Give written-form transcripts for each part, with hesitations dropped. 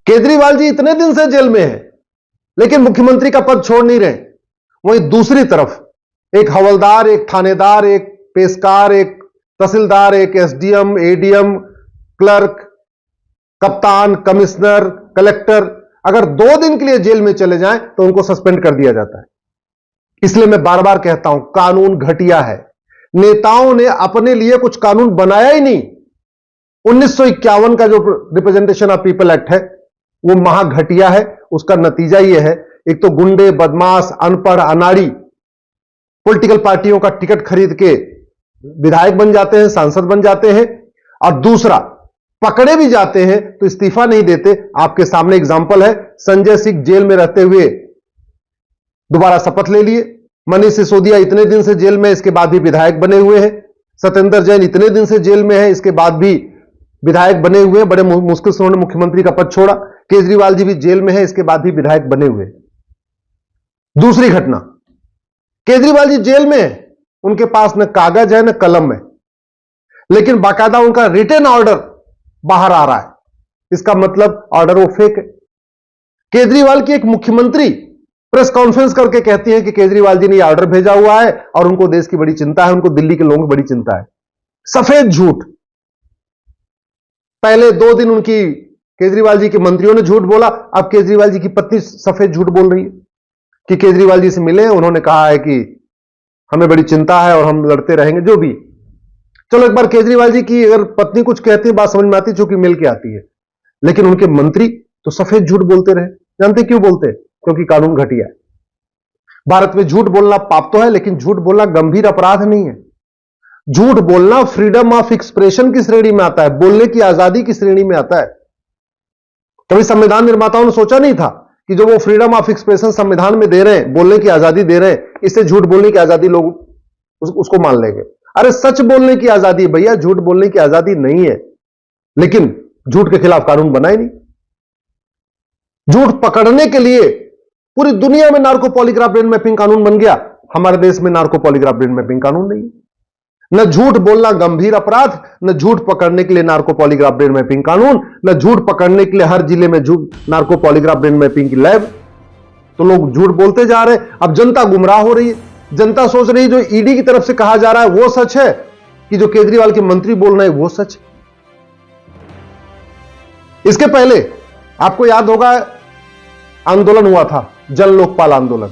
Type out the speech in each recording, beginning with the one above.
केजरीवाल जी इतने दिन से जेल में हैं, लेकिन मुख्यमंत्री का पद छोड़ नहीं रहे। वहीं दूसरी तरफ एक हवलदार, एक थानेदार, एक पेशकार, एक तहसीलदार, एक एसडीएम, एडीएम, क्लर्क, कप्तान, कमिश्नर, कलेक्टर अगर 2 दिन के लिए जेल में चले जाएं तो उनको सस्पेंड कर दिया जाता है। इसलिए मैं बार बार कहता हूं, कानून घटिया है। नेताओं ने अपने लिए कुछ कानून बनाया ही नहीं। 1951 का जो रिप्रेजेंटेशन ऑफ पीपल एक्ट है वो महाघटिया है। उसका नतीजा यह है, एक तो गुंडे, बदमाश, अनपढ़, अनाड़ी पॉलिटिकल पार्टियों का टिकट खरीद के विधायक बन जाते हैं, सांसद बन जाते हैं, और दूसरा पकड़े भी जाते हैं तो इस्तीफा नहीं देते। आपके सामने एग्जाम्पल है, संजय सिंह जेल में रहते हुए दोबारा शपथ ले लिए। मनीष सिसोदिया इतने दिन से जेल में, इसके बाद भी विधायक बने हुए हैं। सत्येंद्र जैन इतने दिन से जेल में है, इसके बाद भी विधायक बने हुए हैं। बड़े मुश्किल से उन्होंने मुख्यमंत्री का पद छोड़ा। केजरीवाल जी भी जेल में है, इसके बाद भी विधायक बने हुए। दूसरी घटना, केजरीवाल जी जेल में है, उनके पास न कागज है न कलम है, लेकिन बाकायदा उनका रिटन ऑर्डर बाहर आ रहा है। इसका मतलब ऑर्डर वो फेक है। केजरीवाल की एक मुख्यमंत्री प्रेस कॉन्फ्रेंस करके कहती है कि केजरीवाल जी ने ऑर्डर भेजा हुआ है और उनको देश की बड़ी चिंता है, उनको दिल्ली के लोगों की बड़ी चिंता है। सफेद झूठ। पहले 2 दिन उनकी केजरीवाल जी के मंत्रियों ने झूठ बोला, अब केजरीवाल जी की पत्नी सफेद झूठ बोल रही है कि केजरीवाल जी से मिले, उन्होंने कहा है कि हमें बड़ी चिंता है और हम लड़ते रहेंगे, जो भी। चलो, एक बार केजरीवाल जी की अगर पत्नी कुछ कहती है, बात समझ में आती है, चूंकि मिल के आती है, लेकिन उनके मंत्री तो सफेद झूठ बोलते रहे। जानते क्यों बोलते? क्योंकि कानून घटिया है। भारत में झूठ बोलना पाप तो है, लेकिन झूठ बोलना गंभीर अपराध नहीं है। झूठ बोलना फ्रीडम ऑफ एक्सप्रेशन की श्रेणी में आता है, बोलने की आजादी की श्रेणी में आता है। कभी संविधान निर्माताओं ने सोचा नहीं था कि जो वो फ्रीडम ऑफ एक्सप्रेशन संविधान में दे रहे हैं, बोलने की आजादी दे रहे हैं, इससे झूठ बोलने की आजादी लोग उसको मान लेंगे। अरे सच बोलने की आजादी है भैया, झूठ बोलने की आजादी नहीं है। लेकिन झूठ के खिलाफ कानून बनाए नहीं। झूठ पकड़ने के लिए पूरी दुनिया में नार्को पॉलीग्राफ ब्रेन मैपिंग कानून बन गया। हमारे देश में नार्को पॉलीग्राफ ब्रेन मैपिंग कानून नहीं है। न झूठ बोलना गंभीर अपराध, न झूठ पकड़ने के लिए नार्को पॉलीग्राफ ब्रेन मैपिंग कानून, न झूठ पकड़ने के लिए हर जिले में नार्को पॉलीग्राफ ब्रेन मैपिंग की लैब। तो लोग झूठ बोलते जा रहे हैं। अब जनता गुमराह हो रही है। जनता सोच रही है जो ईडी की तरफ से कहा जा रहा है वो सच है, कि जो केजरीवाल के मंत्री बोल रहे हैं वो सच है। इसके पहले आपको याद होगा आंदोलन हुआ था, जन लोकपाल आंदोलन।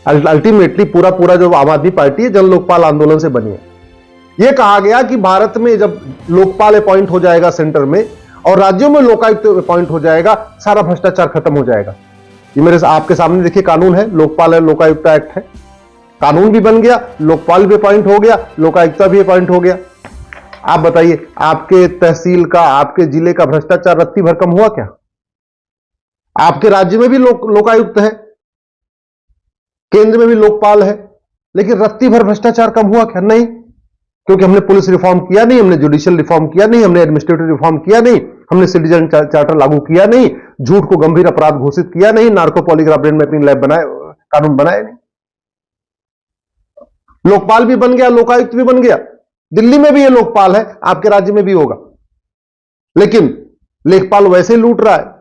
अल्टीमेटली पूरा जो आम आदमी पार्टी है जन लोकपाल आंदोलन से बनी है। यह कहा गया कि भारत में जब लोकपाल अपॉइंट हो जाएगा सेंटर में और राज्यों में लोकायुक्त अपॉइंट हो जाएगा, सारा भ्रष्टाचार खत्म हो जाएगा। ये मेरे आपके सामने देखिए कानून है, लोकपाल है, लोकायुक्त एक्ट है। कानून भी बन गया, लोकपाल भी अपॉइंट हो गया, लोकायुक्ता भी अपॉइंट हो गया। आप बताइए, आपके तहसील का, आपके जिले का भ्रष्टाचार रत्ती भर कम हुआ क्या? आपके राज्य में भी लोकायुक्त है, केंद्र में भी लोकपाल है, लेकिन रत्ती भर भ्रष्टाचार कम हुआ क्या? नहीं, क्योंकि हमने पुलिस रिफॉर्म किया नहीं, हमने जुडिशियल रिफॉर्म किया नहीं, हमने एडमिनिस्ट्रेटिव रिफॉर्म किया नहीं, हमने सिटीजन चार्टर लागू किया नहीं, झूठ को गंभीर अपराध घोषित किया नहीं, narco polygraph brain mapping lab बनाए, कानून बनाए नहीं। लोकपाल भी बन गया, लोकायुक्त भी बन गया। दिल्ली में भी ये लोकपाल है, आपके राज्य में भी होगा, लेकिन लेखपाल वैसे ही लूट रहा है,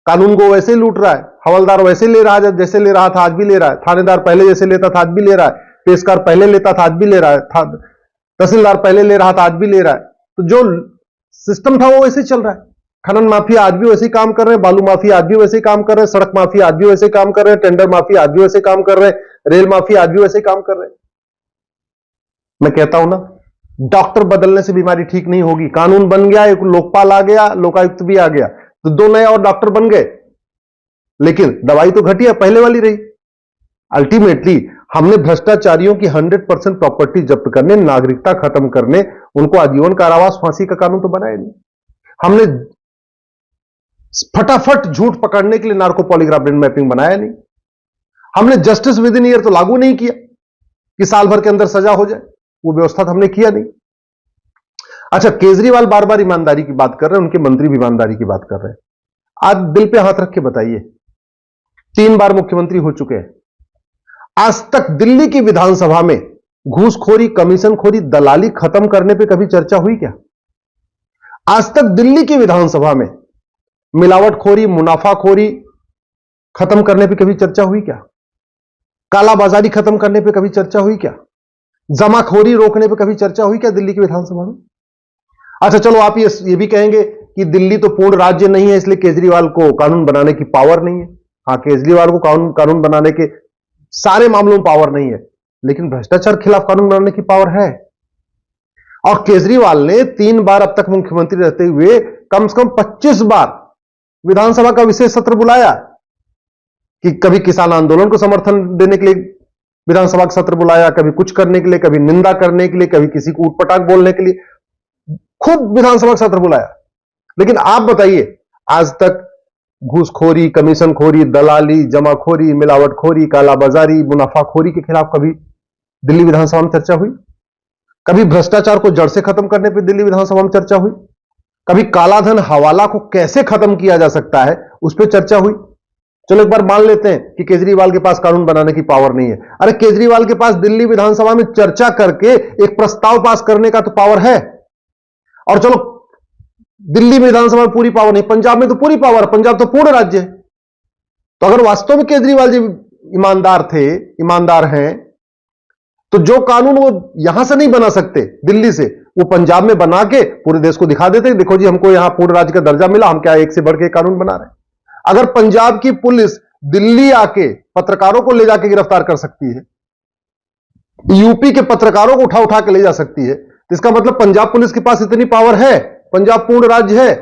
कानून को वैसे ही लूट रहा है, हवलदार वैसे ले रहा है, जैसे ले रहा था आज भी ले रहा है, थानेदार पहले जैसे लेता था आज भी ले रहा है, पेशकार पहले लेता था आज भी ले रहा है, तहसीलदार पहले ले रहा था आज भी ले रहा है। तो जो सिस्टम था वो वैसे ही चल रहा है। खनन माफिया आज भी वैसे ही काम कर रहे हैं, बालू माफिया आज भी वैसे ही काम कर रहे हैं, सड़क माफिया आज भी वैसे ही काम कर रहे हैं, टेंडर माफिया आज भी वैसे ही काम कर रहे हैं, रेल माफिया आज भी वैसे ही काम कर रहे हैं। मैं कहता हूं ना, डॉक्टर बदलने से बीमारी ठीक नहीं होगी। कानून बन गया, एक लोकपाल आ गया, लोकायुक्त भी आ गया, तो 2 नए और डॉक्टर बन गए, लेकिन दवाई तो घटिया पहले वाली रही। अल्टीमेटली हमने भ्रष्टाचारियों की 100% प्रॉपर्टी जब्त करने, नागरिकता खत्म करने, उनको आजीवन कारावास, फांसी का कानून तो बनाया नहीं। हमने फटाफट झूठ पकड़ने के लिए नार्को पॉलीग्राफ ब्रेन मैपिंग बनाया नहीं। हमने जस्टिस विद इन ईयर तो लागू नहीं किया कि साल भर के अंदर सजा हो जाए, वो व्यवस्था तो हमने किया नहीं। अच्छा, केजरीवाल बार बार ईमानदारी की बात कर रहे हैं, उनके मंत्री भी ईमानदारी की बात कर रहे हैं। आज दिल पे हाथ रख के बताइए, 3 बार मुख्यमंत्री हो चुके हैं, आज तक दिल्ली की विधानसभा में घूसखोरी, कमीशनखोरी, दलाली खत्म करने पे कभी चर्चा हुई क्या? आज तक दिल्ली की विधानसभा में मिलावटखोरी, मुनाफाखोरी खत्म करने पे कभी चर्चा हुई क्या? कालाबाजारी खत्म करने पे कभी चर्चा हुई क्या? जमाखोरी रोकने पे कभी चर्चा हुई क्या दिल्ली की विधानसभा में? अच्छा चलो, आप ये भी कहेंगे कि दिल्ली तो पूर्ण राज्य नहीं है, इसलिए केजरीवाल को कानून बनाने की पावर नहीं है। हाँ, केजरीवाल को कानून बनाने के सारे मामलों में पावर नहीं है, लेकिन भ्रष्टाचार खिलाफ कानून बनाने की पावर है। और केजरीवाल ने 3 बार अब तक मुख्यमंत्री रहते हुए कम से कम 25 बार विधानसभा का विशेष सत्र बुलाया, कि कभी किसान आंदोलन को समर्थन देने के लिए विधानसभा का सत्र बुलाया, कभी कुछ करने के लिए, कभी निंदा करने के लिए, कभी किसी को उटपटांग बोलने के लिए, खूब विधानसभा का सत्र बुलाया। लेकिन आप बताइए, आज तक घूसखोरी, कमीशनखोरी, दलाली, जमाखोरी, मिलावटखोरी, कालाबाजारी, मुनाफाखोरी के खिलाफ कभी दिल्ली विधानसभा में चर्चा हुई? कभी भ्रष्टाचार को जड़ से खत्म करने पर दिल्ली विधानसभा में चर्चा हुई? कभी कालाधन, हवाला को कैसे खत्म किया जा सकता है उस पर चर्चा हुई? चलो एक बार मान लेते हैं कि केजरीवाल के पास कानून बनाने की पावर नहीं है। अरे केजरीवाल के पास दिल्ली विधानसभा में चर्चा करके एक प्रस्ताव पास करने का तो पावर है। और चलो, दिल्ली विधानसभा में पूरी पावर नहीं, पंजाब में तो पूरी पावर, पंजाब तो पूर्ण राज्य है। तो अगर वास्तव में केजरीवाल जी ईमानदार हैं, तो जो कानून वो यहां से नहीं बना सकते दिल्ली से, वो पंजाब में बना के पूरे देश को दिखा देते, देखो जी हमको यहां पूर्ण राज्य का दर्जा मिला, हम क्या एक से बढ़ के कानून बना रहे हैं। अगर पंजाब की पुलिस दिल्ली आके पत्रकारों को ले जाके गिरफ्तार कर सकती है, यूपी के पत्रकारों को उठा उठा के ले जा सकती है, तो इसका मतलब पंजाब पुलिस के पास इतनी पावर है, पंजाब पूर्ण राज्य है।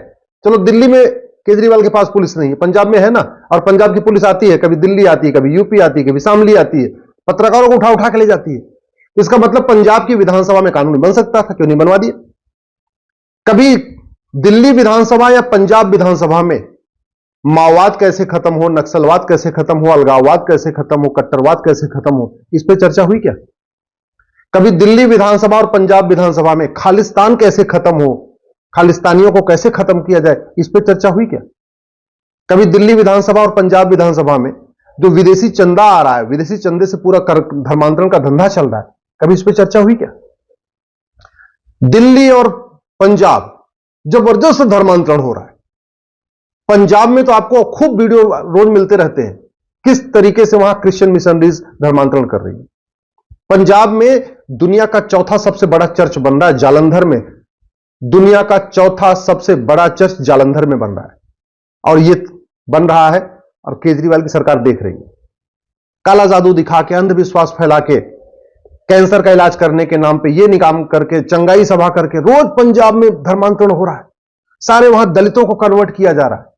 चलो, दिल्ली में केजरीवाल के पास पुलिस नहीं है, पंजाब में है ना, और पंजाब की पुलिस आती है, कभी दिल्ली आती है, कभी यूपी आती है, कभी शामली आती है, पत्रकारों को उठा उठा के ले जाती है। इसका मतलब पंजाब की विधानसभा में कानून बन सकता था, क्यों नहीं बनवा दिया? कभी दिल्ली विधानसभा या पंजाब विधानसभा में माओवाद कैसे खत्म हो, नक्सलवाद कैसे खत्म हो, अलगाववाद कैसे खत्म हो, कट्टरवाद कैसे खत्म हो, इस पर चर्चा हुई क्या? कभी दिल्ली विधानसभा और पंजाब विधानसभा में खालिस्तान कैसे खत्म हो, खालिस्तानियों को कैसे खत्म किया जाए, इस पर चर्चा हुई क्या? कभी दिल्ली विधानसभा और पंजाब विधानसभा में जो विदेशी चंदा आ रहा है, विदेशी चंदे से पूरा धर्मांतरण का धंधा चल रहा है, कभी इस पर चर्चा हुई क्या? दिल्ली और पंजाब जबरदस्त धर्मांतरण हो रहा है। पंजाब में तो आपको खूब वीडियो रोज मिलते रहते हैं, किस तरीके से वहां क्रिश्चियन मिशनरीज धर्मांतरण कर रही है। पंजाब में दुनिया का चौथा सबसे बड़ा चर्च बन रहा है जालंधर में, दुनिया का चौथा सबसे बड़ा चर्च जालंधर में बन रहा है, और यह बन रहा है और केजरीवाल की सरकार देख रही है। काला जादू दिखा के, अंधविश्वास फैला के, कैंसर का इलाज करने के नाम पे ये निकाम करके, चंगाई सभा करके रोज पंजाब में धर्मांतरण हो रहा है। सारे वहां दलितों को कन्वर्ट किया जा रहा है।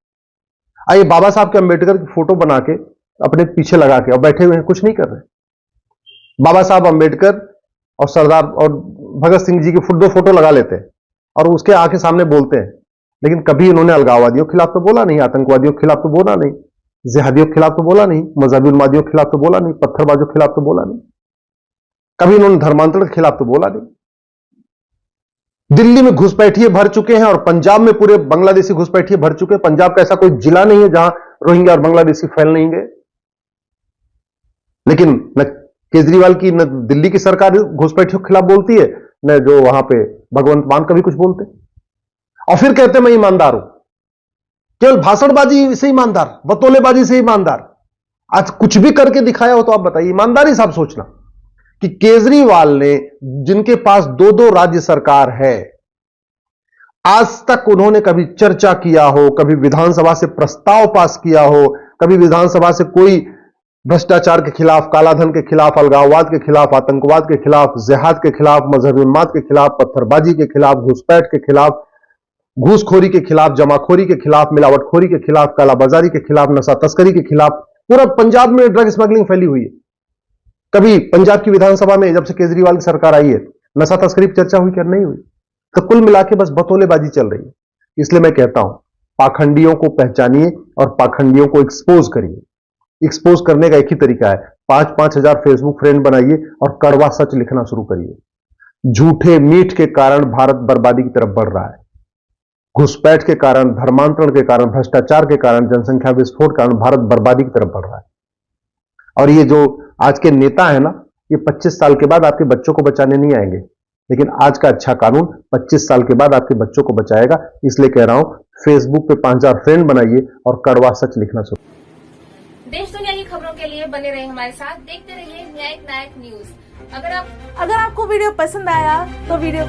आइए, बाबा साहब के अंबेडकर की फोटो बना के अपने पीछे लगा के और बैठे हुए हैं, कुछ नहीं कर रहे। बाबा साहब अंबेडकर और सरदार और भगत सिंह जी की दो फोटो लगा लेते हैं और उसके आके सामने बोलते हैं, लेकिन कभी उन्होंने अलगाववादियों के खिलाफ तो बोला नहीं, आतंकवादियों के खिलाफ तो बोला नहीं, जिहादियों के खिलाफ तो बोला नहीं, मजहबी उन्मादियों के खिलाफ तो बोला नहीं, पत्थरबाजों के खिलाफ तो बोला नहीं, कभी उन्होंने धर्मांतरण के खिलाफ तो बोला नहीं। दिल्ली में घुसपैठिए भर चुके हैं और पंजाब में पूरे बांग्लादेशी घुसपैठिए भर चुके हैं। पंजाब का ऐसा कोई जिला नहीं है जहां रोहिंग्या और बांग्लादेशी फैल नहीं गए। लेकिन न केजरीवाल की न दिल्ली की सरकार घुसपैठियों के खिलाफ बोलती है, न जो वहां पे भगवंत मान कभी कुछ बोलते, और फिर कहते मैं ईमानदार हूं। केवल भाषणबाजी से ईमानदार, बतौलेबाजी से ईमानदार। आज कुछ भी करके दिखाया हो तो आप बताइए, ईमानदारी से आप सोचना कि केजरीवाल ने, जिनके पास 2-2 राज्य सरकार है, आज तक उन्होंने कभी चर्चा किया हो, कभी विधानसभा से प्रस्ताव पास किया हो, कभी विधानसभा से कोई भ्रष्टाचार के खिलाफ, कालाधन के खिलाफ, अलगाववाद के खिलाफ, आतंकवाद के खिलाफ, जिहाद के खिलाफ, मजहबी उन्माद के खिलाफ, पत्थरबाजी के खिलाफ, घुसपैठ के खिलाफ, घूसखोरी के खिलाफ, जमाखोरी के खिलाफ, मिलावटखोरी के खिलाफ, कालाबाजारी के खिलाफ, नशा तस्करी के खिलाफ, पूरा पंजाब में ड्रग स्मगलिंग फैली हुई है। कभी पंजाब की विधानसभा में जब से केजरीवाल की सरकार आई है, नशा तस्करी पर चर्चा हुई क्या? नहीं हुई। तो कुल मिला के बस बतौलेबाजी चल रही है। इसलिए मैं कहता हूं, पाखंडियों को पहचानिए और पाखंडियों को एक्सपोज करिए। एक्सपोज करने का एक ही तरीका है, 5-5 हजार फेसबुक फ्रेंड बनाइए और कड़वा सच लिखना शुरू करिए। झूठे मीठ के कारण भारत बर्बादी की तरफ बढ़ रहा है। घुसपैठ के कारण, धर्मांतरण के कारण, भ्रष्टाचार के कारण, जनसंख्या विस्फोट के कारण भारत बर्बादी की तरफ बढ़ रहा है। और ये जो आज के नेता है ना, ये 25 साल के बाद आपके बच्चों को बचाने नहीं आएंगे, लेकिन आज का अच्छा कानून 25 साल के बाद आपके बच्चों को बचाएगा। इसलिए कह रहा हूं, फेसबुक पे 5-4 फ्रेंड बनाइए और कड़वा सच लिखना शुरू। देश दुनिया की खबरों के लिए बने रहे हमारे साथ, देखते रहिए न्यायिक नायक न्यूज। अगर आपको वीडियो पसंद आया तो वीडियो